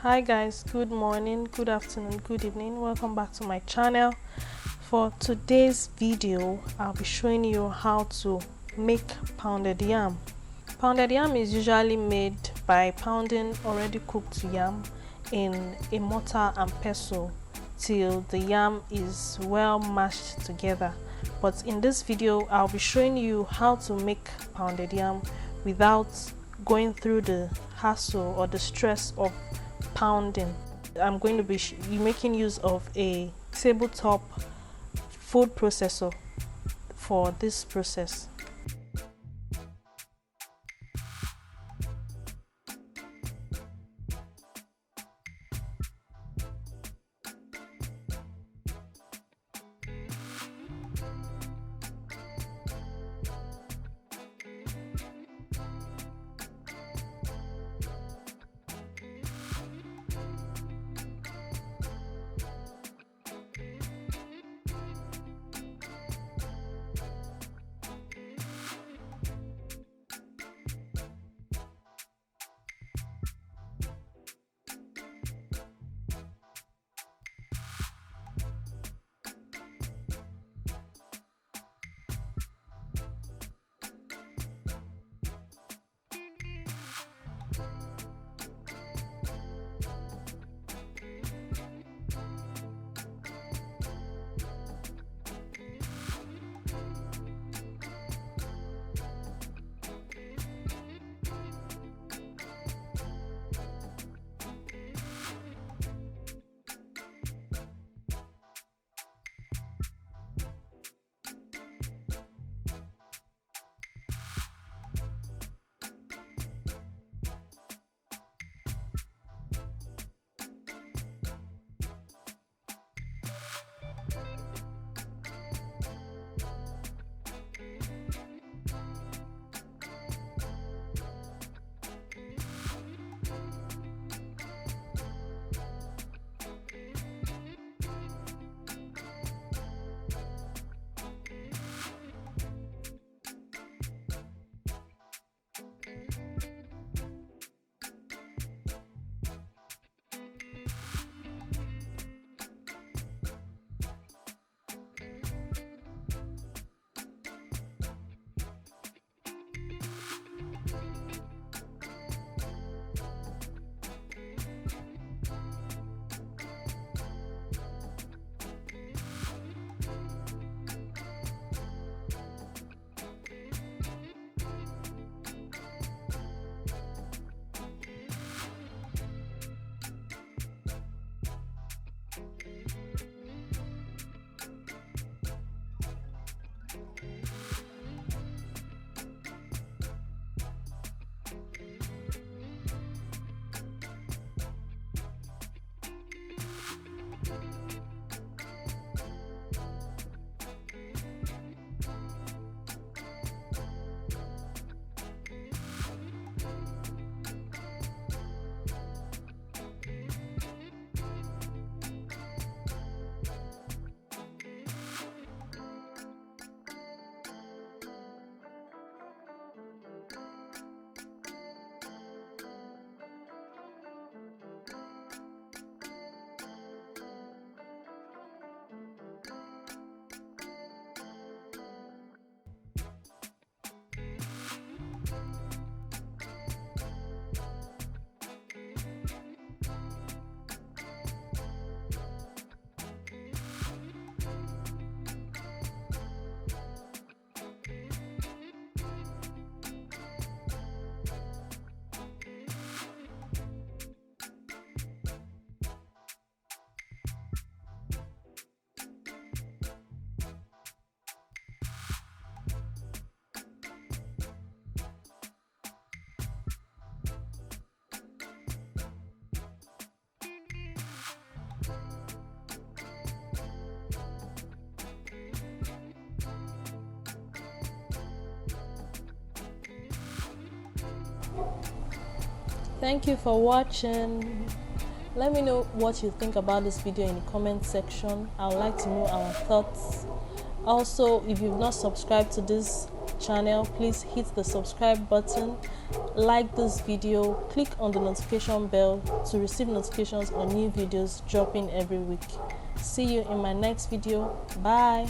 Hi guys, good morning, good afternoon, good evening. Welcome back to my channel. For today's video, I'll be showing you how to make pounded yam. Pounded yam is usually made by pounding already cooked yam in a mortar and pestle till the yam is well mashed together. But in this video, I'll be showing you how to make pounded yam without going through the hassle or the stress of pounding. I'm going to be making use of a tabletop food processor for this process. Thank you for watching. Let me know what you think about this video in the comment section. I would like to know our thoughts. Also, if you've not subscribed to this channel, please hit the subscribe button, like this video, click on the notification bell to receive notifications on new videos dropping every week. See you in my next video. Bye.